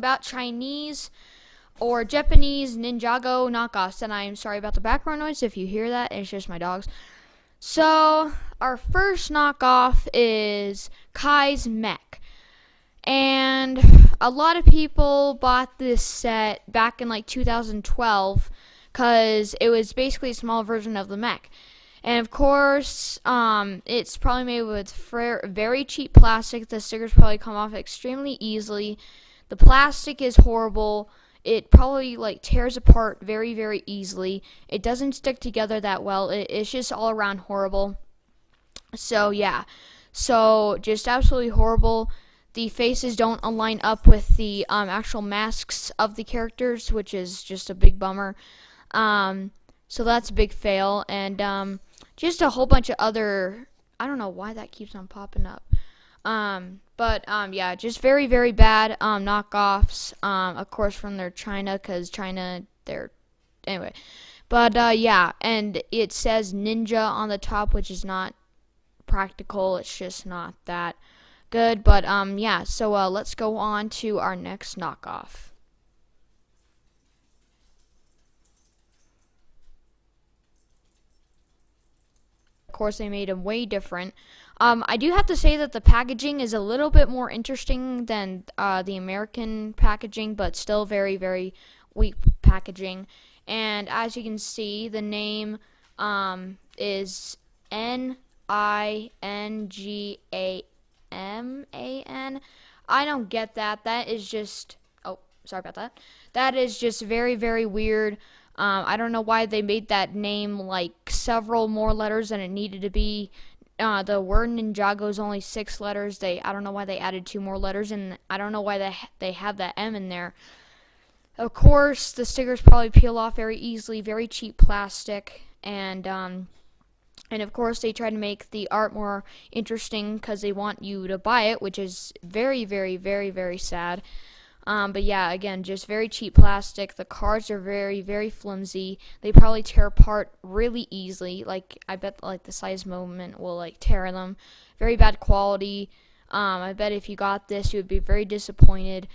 about Chinese or Japanese Ninjago knockoffs, and I am sorry about the background noise if you hear that. It's just my dogs. So our first knockoff is Kai's mech. And a lot of people bought this set back in like 2012 because it was basically a small version of the mech. And of course, it's probably made with very cheap plastic. The stickers probably come off extremely easily. The plastic is horrible. It probably like tears apart very, very easily. It doesn't stick together that well. It's just all around horrible. So yeah, so just absolutely horrible. The faces don't align up with the actual masks of the characters, which is just a big bummer. So that's a big fail, and just a whole bunch of other. I don't know why that keeps on popping up. But yeah, just very, very bad knockoffs. Of course, from their China, because China, they're anyway. But yeah, and it says Ninja on the top, which is not practical. It's just not that good. But yeah, so let's go on to our next knockoff. Of course, they made them way different. I do have to say that the packaging is a little bit more interesting than the American packaging, but still very, very weak packaging. And as you can see, the name is Ningaman. I don't get that. That is just, oh, sorry about that. That is just very, very weird. I don't know why they made that name like several more letters than it needed to be. The word Ninjago is only 6 letters. I don't know why they added 2 more letters, and I don't know why they have that M in there. Of course, the stickers probably peel off very easily. Very cheap plastic, and of course they try to make the art more interesting because they want you to buy it, which is very, very, very, very sad. But yeah, again, just very cheap plastic. The cards are very, very flimsy. They probably tear apart really easily. Like, I bet like the size movement will like tear them. Very bad quality. I bet if you got this, you would be very disappointed.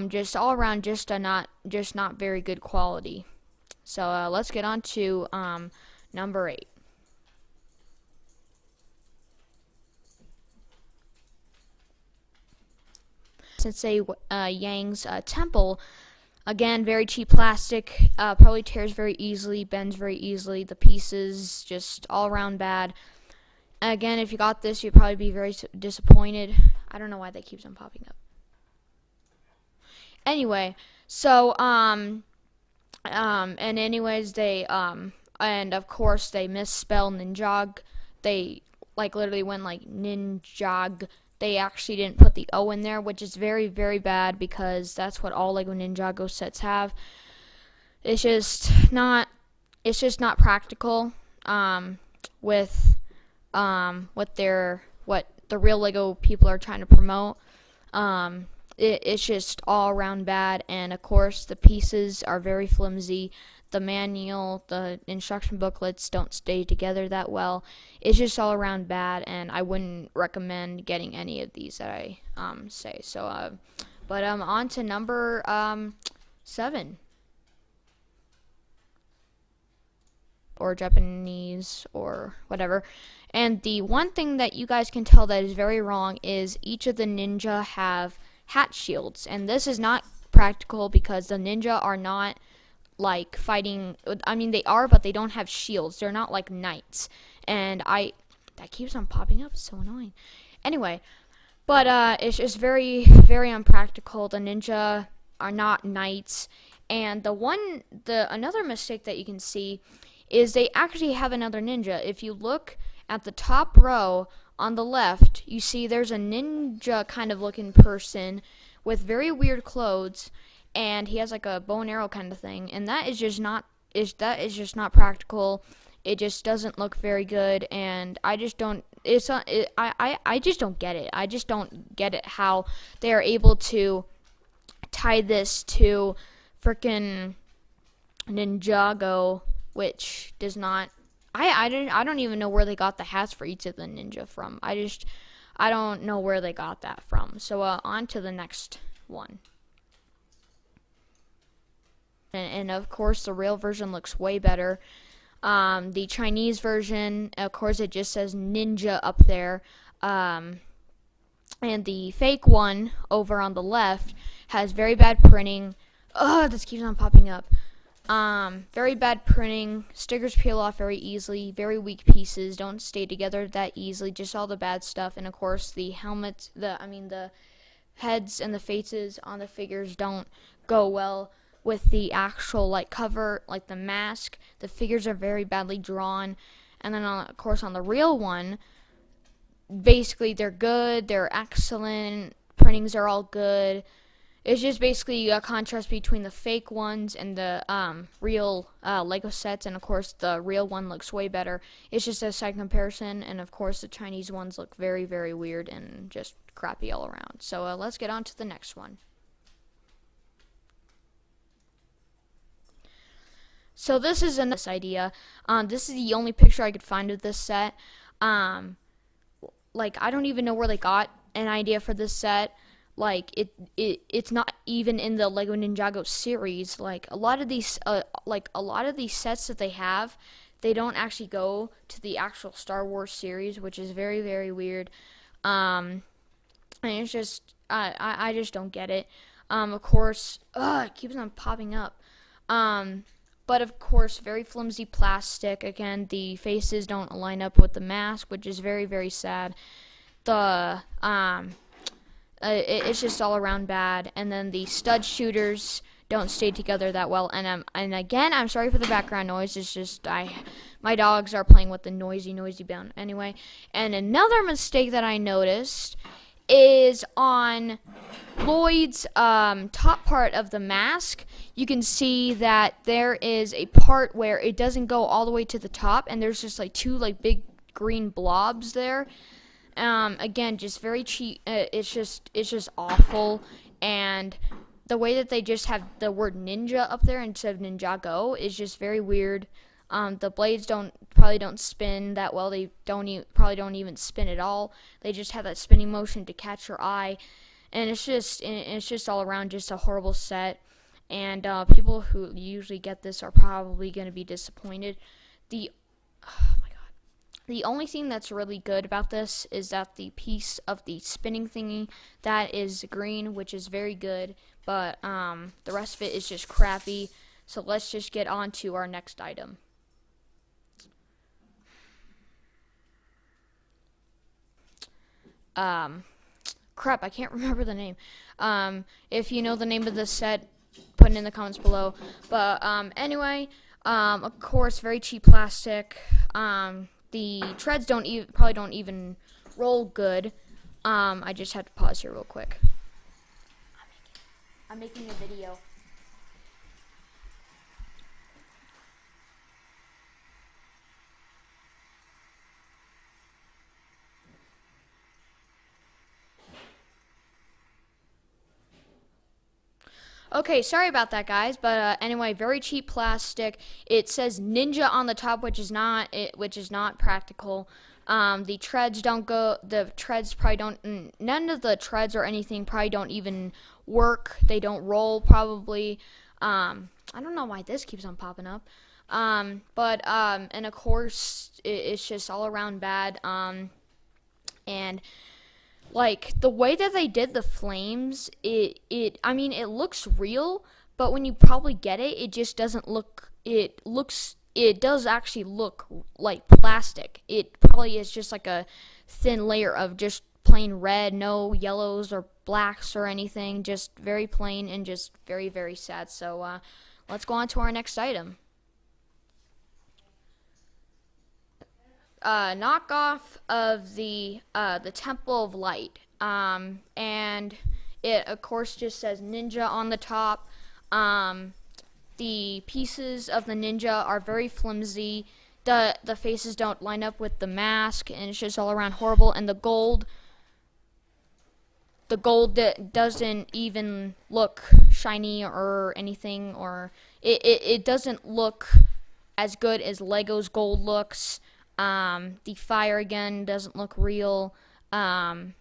Just all around, just not very good quality. So let's get on to number 8. Sensei Yang's temple. Again, very cheap plastic, probably tears very easily, bends very easily. The pieces just all around bad. Again, if you got this, you'd probably be very disappointed. I don't know why that keeps on popping up. Anyway, so and anyways, they and of course they misspell Ninjag. They like literally went like Ninjag. They actually didn't put the O in there, which is very, very bad because that's what all Lego Ninjago sets have. It's just not practical with what the real Lego people are trying to promote. It's just all around bad, and of course the pieces are very flimsy. The manual, the instruction booklets don't stay together that well. It's just all around bad, and I wouldn't recommend getting any of these that I say. So, but on to number 7, or Japanese or whatever. And the one thing that you guys can tell that is very wrong is each of the ninja have hat shields, and this is not practical because the ninja are not like fighting. I mean, they are, but they don't have shields. They're not like knights. And that keeps on popping up. It's so annoying. Anyway, but it's just very, very unpractical. The ninja are not knights. And another mistake that you can see is they actually have another ninja. If you look at the top row on the left, you see there's a ninja kind of looking person with very weird clothes, and he has like a bow and arrow kind of thing, and that is just not practical. It just doesn't look very good, and I just don't I just don't get it. I just don't get it how they are able to tie this to freaking Ninjago, which does not. I don't even know where they got the hats for each of the ninja from. I don't know where they got that from. So on to the next one. and of course the real version looks way better. The Chinese version, of course, it just says Ninja up there. Um, and the fake one over on the left has very bad printing. Oh, this keeps on popping up. Very bad printing. Stickers peel off very easily. Very weak pieces. Don't stay together that easily. Just all the bad stuff. And of course, the helmets, the heads and the faces on the figures don't go well with the actual like cover, like the mask. The figures are very badly drawn. And then, of course, on the real one, basically they're good. They're excellent. Printings are all good. It's just basically a contrast between the fake ones and the real Lego sets, and of course the real one looks way better. It's just a side comparison, and of course the Chinese ones look very, very weird and just crappy all around. So let's get on to the next one. So this is this idea. This is the only picture I could find of this set. Like I don't even know where they got an idea for this set. Like it's not even in the Lego Ninjago series. Like a lot of these sets that they have, they don't actually go to the actual Star Wars series, which is very, very weird. And it's just I just don't get it. Of course, it keeps on popping up. But of course, very flimsy plastic. Again, the faces don't line up with the mask, which is very, very sad. The it's just all around bad. And then the stud shooters don't stay together that well. And again, I'm sorry for the background noise. It's just my dogs are playing with the noisy band anyway. And another mistake that I noticed is on Lloyd's top part of the mask. You can see that there is a part where it doesn't go all the way to the top, and there's just like two like big green blobs there. Again, just very cheap. It's just awful, and the way that they just have the word ninja up there instead of Ninjago is just very weird. The blades probably don't spin that well. They probably don't even spin at all. They just have that spinning motion to catch your eye, and it's just all around just a horrible set. And people who usually get this are probably going to be disappointed. Oh my god. The only thing that's really good about this is that the piece of the spinning thingy, that is green, which is very good, but the rest of it is just crappy. So let's just get on to our next item. Crap, I can't remember the name. If you know the name of this set, put it in the comments below. But anyway, of course, very cheap plastic. The treads probably don't even roll good. I just had to pause here real quick. I'm making a video. Okay, sorry about that, guys. But anyway, very cheap plastic. It says Ninja on the top, which is not practical. The treads don't go. The treads probably don't. None of the treads or anything probably don't even work. They don't roll probably. I don't know why this keeps on popping up. And of course, it's just all around bad. And like the way that they did the flames, I mean it looks real, but when you probably get it, it just doesn't look. It does actually look like plastic. It probably is just like a thin layer of just plain red, no yellows or blacks or anything, just very plain and just very, very sad. So let's go on to our next item. Knockoff of the Temple of Light, and it of course just says Ninja on the top. The pieces of the ninja are very flimsy. The faces don't line up with the mask, and it's just all around horrible. And the gold that doesn't even look shiny or anything, or it doesn't look as good as Lego's gold looks. The fire again doesn't look real. And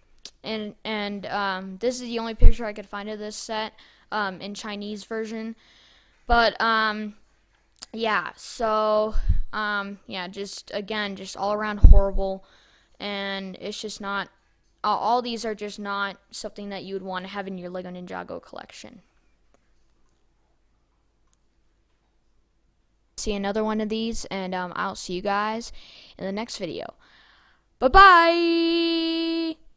this is the only picture I could find of this set in Chinese version. But yeah. So yeah, just again, just all around horrible, and it's just not. All these are just not something that you would want to have in your Lego Ninjago collection. See another one of these, and I'll see you guys in the next video. Bye bye.